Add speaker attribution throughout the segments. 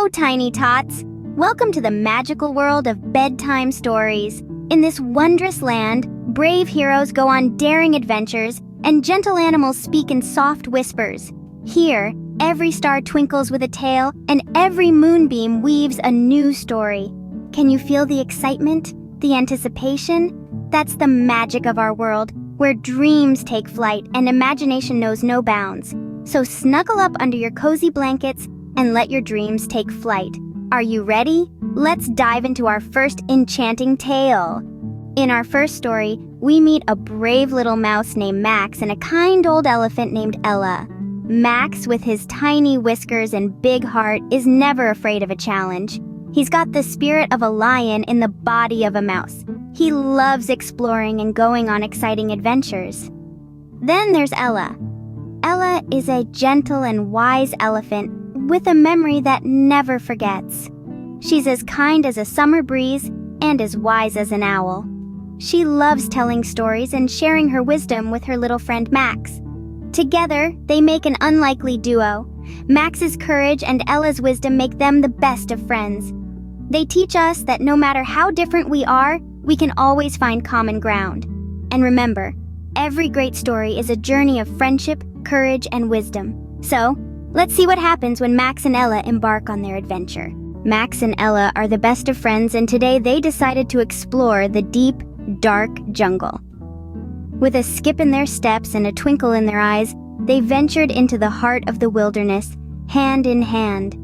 Speaker 1: Hello, tiny tots! Welcome to the magical world of bedtime stories. In this wondrous land, brave heroes go on daring adventures, and gentle animals speak in soft whispers. Here, every star twinkles with a tale, and every moonbeam weaves a new story. Can you feel the excitement, the anticipation? That's the magic of our world, where dreams take flight and imagination knows no bounds. So snuggle up under your cozy blankets and let your dreams take flight. Are you ready? Let's dive into our first enchanting tale. In our first story, we meet a brave little mouse named Max and a kind old elephant named Ella. Max, with his tiny whiskers and big heart, is never afraid of a challenge. He's got the spirit of a lion in the body of a mouse. He loves exploring and going on exciting adventures. Then there's Ella. Ella is a gentle and wise elephant with a memory that never forgets. She's as kind as a summer breeze and as wise as an owl. She loves telling stories and sharing her wisdom with her little friend Max. Together, they make an unlikely duo. Max's courage and Ella's wisdom make them the best of friends. They teach us that no matter how different we are, we can always find common ground. And remember, every great story is a journey of friendship, courage, and wisdom. So, let's see what happens when Max and Ella embark on their adventure. Max and Ella are the best of friends, and today they decided to explore the deep, dark jungle. With a skip in their steps and a twinkle in their eyes, they ventured into the heart of the wilderness, hand in hand.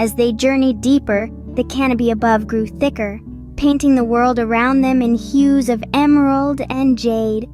Speaker 1: As they journeyed deeper, the canopy above grew thicker, painting the world around them in hues of emerald and jade.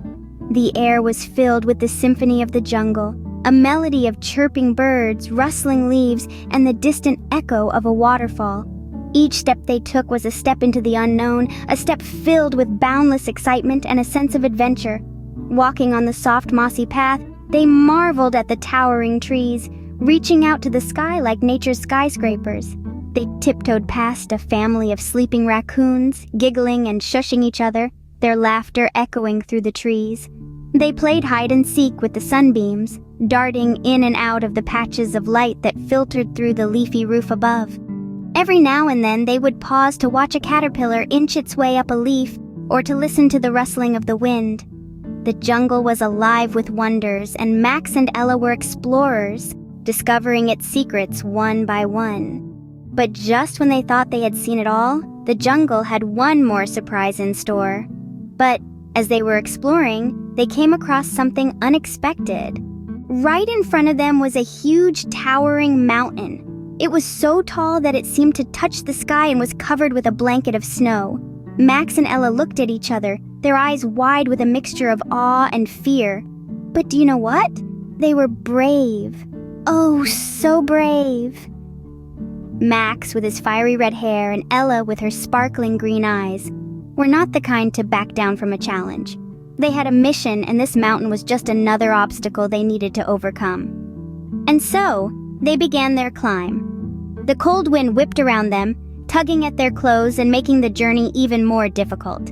Speaker 1: The air was filled with the symphony of the jungle, a melody of chirping birds, rustling leaves, and the distant echo of a waterfall. Each step they took was a step into the unknown, a step filled with boundless excitement and a sense of adventure. Walking on the soft, mossy path, they marveled at the towering trees, reaching out to the sky like nature's skyscrapers. They tiptoed past a family of sleeping raccoons, giggling and shushing each other, their laughter echoing through the trees. They played hide and seek with the sunbeams, darting in and out of the patches of light that filtered through the leafy roof above. Every now and then they would pause to watch a caterpillar inch its way up a leaf or to listen to the rustling of the wind. The jungle was alive with wonders, and Max and Ella were explorers, discovering its secrets one by one. But just when they thought they had seen it all, the jungle had one more surprise in store. But as they were exploring, they came across something unexpected. Right in front of them was a huge, towering mountain. It was so tall that it seemed to touch the sky and was covered with a blanket of snow. Max and Ella looked at each other, their eyes wide with a mixture of awe and fear. But do you know what? They were brave. Oh, so brave. Max, with his fiery red hair, and Ella, with her sparkling green eyes, were not the kind to back down from a challenge. They had a mission, and this mountain was just another obstacle they needed to overcome. And so, they began their climb. The cold wind whipped around them, tugging at their clothes and making the journey even more difficult.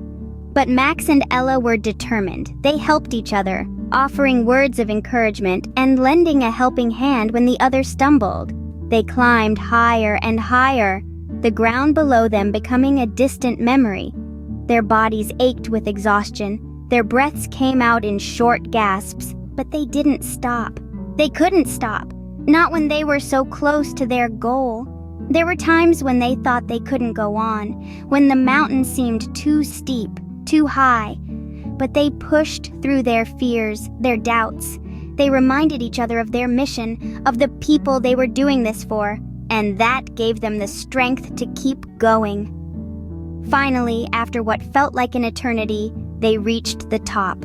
Speaker 1: But Max and Ella were determined. They helped each other, offering words of encouragement and lending a helping hand when the other stumbled. They climbed higher and higher, the ground below them becoming a distant memory. Their bodies ached with exhaustion. Their breaths came out in short gasps, but they didn't stop. They couldn't stop, not when they were so close to their goal. There were times when they thought they couldn't go on, when the mountain seemed too steep, too high. But they pushed through their fears, their doubts. They reminded each other of their mission, of the people they were doing this for, and that gave them the strength to keep going. Finally, after what felt like an eternity, they reached the top.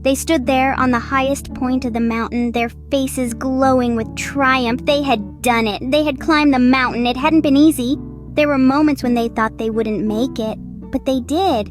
Speaker 1: They stood there on the highest point of the mountain, their faces glowing with triumph. They had done it. They had climbed the mountain. It hadn't been easy. There were moments when they thought they wouldn't make it, but they did.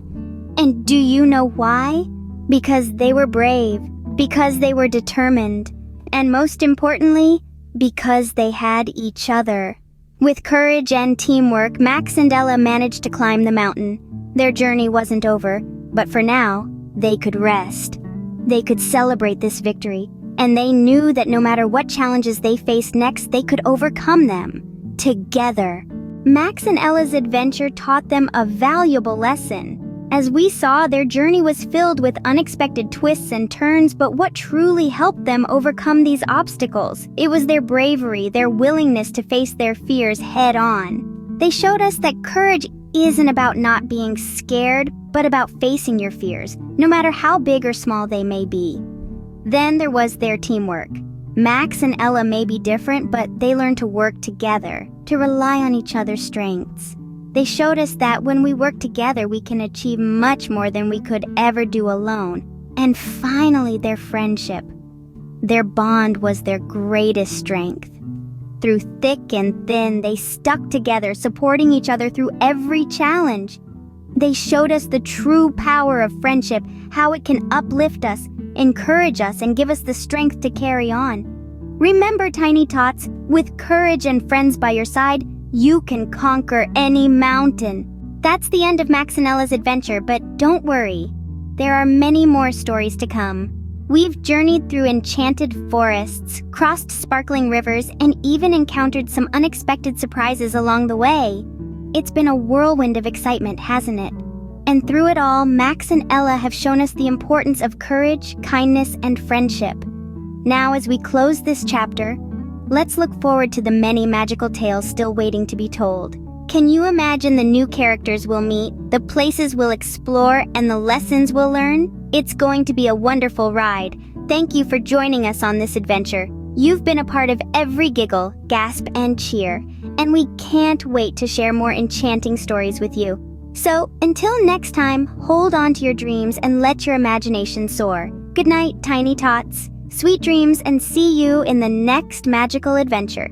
Speaker 1: And do you know why? Because they were brave, because they were determined, and most importantly, because they had each other. With courage and teamwork, Max and Ella managed to climb the mountain. Their journey wasn't over, but for now, they could rest. They could celebrate this victory, and they knew that no matter what challenges they faced next, they could overcome them. together. Max and Ella's adventure taught them a valuable lesson. As we saw, their journey was filled with unexpected twists and turns, but what truly helped them overcome these obstacles? It was their bravery, their willingness to face their fears head on. They showed us that courage isn't about not being scared, but about facing your fears, no matter how big or small they may be. Then there was their teamwork. Max and Ella may be different, but they learned to work together, to rely on each other's strengths. They showed us that when we work together, we can achieve much more than we could ever do alone. And finally, their friendship. Their bond was their greatest strength. Through thick and thin, they stuck together, supporting each other through every challenge. They showed us the true power of friendship, how it can uplift us, encourage us, and give us the strength to carry on. Remember, Tiny Tots, with courage and friends by your side, you can conquer any mountain. That's the end of Max and Ella's adventure, but don't worry. There are many more stories to come. We've journeyed through enchanted forests, crossed sparkling rivers, and even encountered some unexpected surprises along the way. It's been a whirlwind of excitement, hasn't it? And through it all, Max and Ella have shown us the importance of courage, kindness, and friendship. Now, as we close this chapter, let's look forward to the many magical tales still waiting to be told. Can you imagine the new characters we'll meet, the places we'll explore, and the lessons we'll learn? It's going to be a wonderful ride. Thank you for joining us on this adventure. You've been a part of every giggle, gasp, and cheer, and we can't wait to share more enchanting stories with you. So, until next time, hold on to your dreams and let your imagination soar. Good night, Tiny Tots. Sweet dreams, and see you in the next magical adventure.